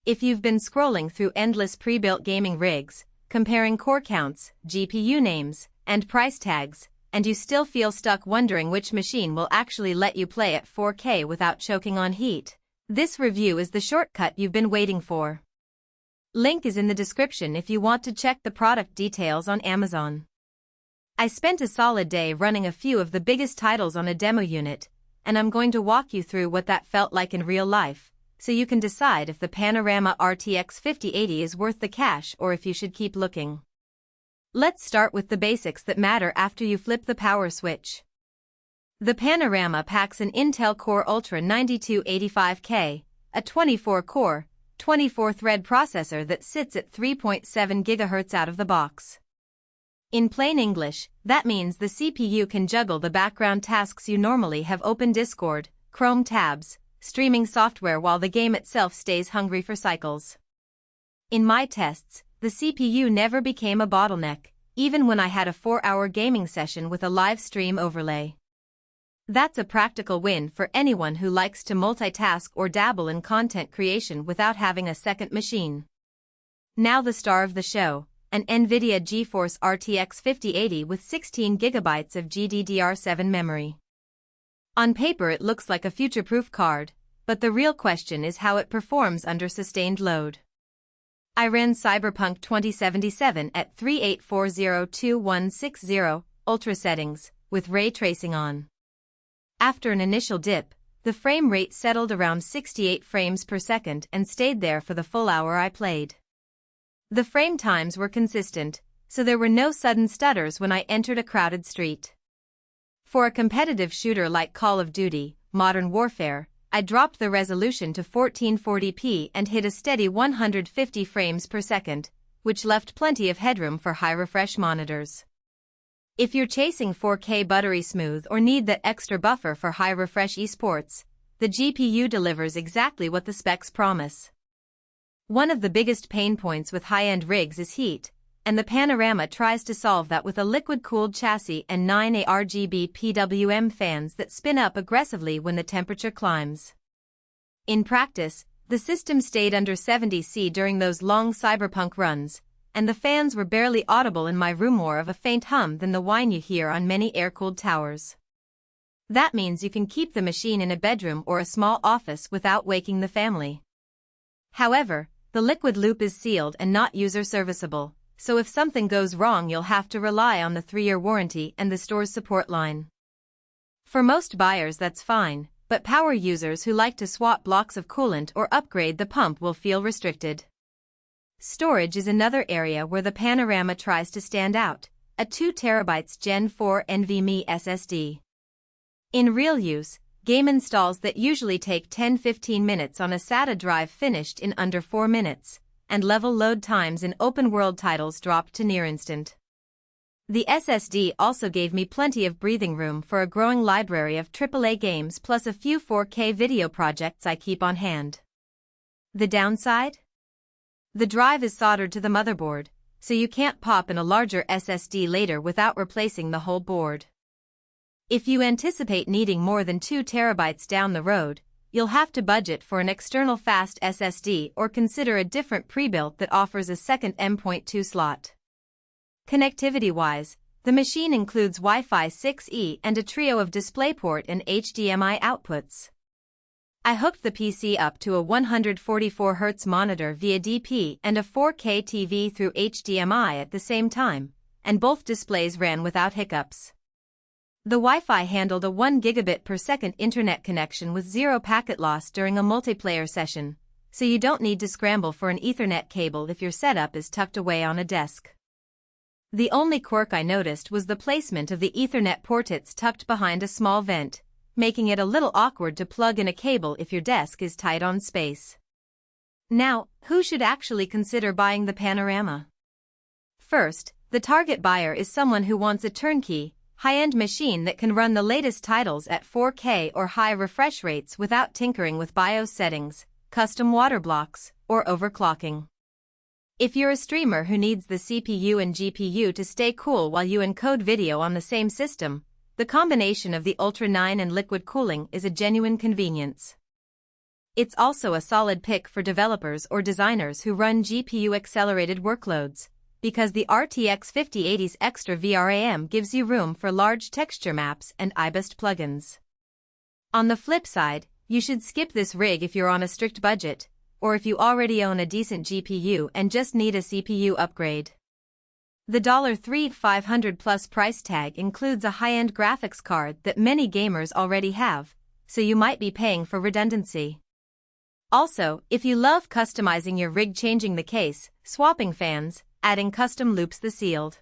If you've been scrolling through endless pre-built gaming rigs, comparing core counts, GPU names, and price tags, and you still feel stuck wondering which machine will actually let you play at 4K without choking on heat, this review is the shortcut you've been waiting for. Link is in the description if you want to check the product details on Amazon. I spent a solid day running a few of the biggest titles on a demo unit, and I'm going to walk you through what that felt like in real life, so you can decide if the Panorama RTX 5080 is worth the cash or if you should keep looking. Let's start with the basics that matter after you flip the power switch. The Panorama packs an Intel Core Ultra 9285K, a 24-core, 24-thread processor that sits at 3.7 GHz out of the box. In plain English, that means the CPU can juggle the background tasks you normally have open Discord, Chrome tabs, streaming software while the game itself stays hungry for cycles. In my tests, the CPU never became a bottleneck, even when I had a 4-hour gaming session with a live stream overlay. That's a practical win for anyone who likes to multitask or dabble in content creation without having a second machine. Now the star of the show, an NVIDIA GeForce RTX 5080 with 16 GB of GDDR7 memory. On paper it looks like a future-proof card, but the real question is how it performs under sustained load. I ran Cyberpunk 2077 at 3840-2160 Ultra settings, with ray tracing on. After an initial dip, the frame rate settled around 68 frames per second and stayed there for the full hour I played. The frame times were consistent, so there were no sudden stutters when I entered a crowded street. For a competitive shooter like Call of Duty, Modern Warfare, I dropped the resolution to 1440p and hit a steady 150 frames per second, which left plenty of headroom for high-refresh monitors. If you're chasing 4K buttery smooth or need that extra buffer for high-refresh esports, the GPU delivers exactly what the specs promise. One of the biggest pain points with high-end rigs is heat, and the Panorama tries to solve that with a liquid-cooled chassis and 9 ARGB PWM fans that spin up aggressively when the temperature climbs. In practice, the system stayed under 70°C during those long Cyberpunk runs, and the fans were barely audible in my room, more of a faint hum than the whine you hear on many air-cooled towers. That means you can keep the machine in a bedroom or a small office without waking the family. However, the liquid loop is sealed and not user-serviceable, so if something goes wrong you'll have to rely on the 3-year warranty and the store's support line. For most buyers that's fine, but power users who like to swap blocks of coolant or upgrade the pump will feel restricted. Storage is another area where the Panorama tries to stand out, a 2TB Gen 4 NVMe SSD. In real use, game installs that usually take 10-15 minutes on a SATA drive finished in under 4 minutes, and level load times in open-world titles dropped to near instant. The SSD also gave me plenty of breathing room for a growing library of AAA games plus a few 4K video projects I keep on hand. The downside? The drive is soldered to the motherboard, so you can't pop in a larger SSD later without replacing the whole board. If you anticipate needing more than 2 TB down the road, you'll have to budget for an external fast SSD or consider a different pre-built that offers a second M.2 slot. Connectivity-wise, the machine includes Wi-Fi 6E and a trio of DisplayPort and HDMI outputs. I hooked the PC up to a 144Hz monitor via DP and a 4K TV through HDMI at the same time, and both displays ran without hiccups. The Wi-Fi handled a 1 gigabit per second internet connection with 0 packet loss during a multiplayer session, so you don't need to scramble for an Ethernet cable if your setup is tucked away on a desk. The only quirk I noticed was the placement of the Ethernet ports tucked behind a small vent, making it a little awkward to plug in a cable if your desk is tight on space. Now, who should actually consider buying the Panorama? First, the target buyer is someone who wants a turnkey, high-end machine that can run the latest titles at 4K or high refresh rates without tinkering with BIOS settings, custom water blocks, or overclocking. If you're a streamer who needs the CPU and GPU to stay cool while you encode video on the same system, the combination of the Ultra 9 and liquid cooling is a genuine convenience. It's also a solid pick for developers or designers who run GPU-accelerated workloads, because the RTX 5080's extra VRAM gives you room for large texture maps and IBIST plugins. On the flip side, you should skip this rig if you're on a strict budget, or if you already own a decent GPU and just need a CPU upgrade. The $3,500 plus price tag includes a high-end graphics card that many gamers already have, so you might be paying for redundancy. Also, if you love customizing your rig, changing the case, swapping fans, adding custom loops, the sealed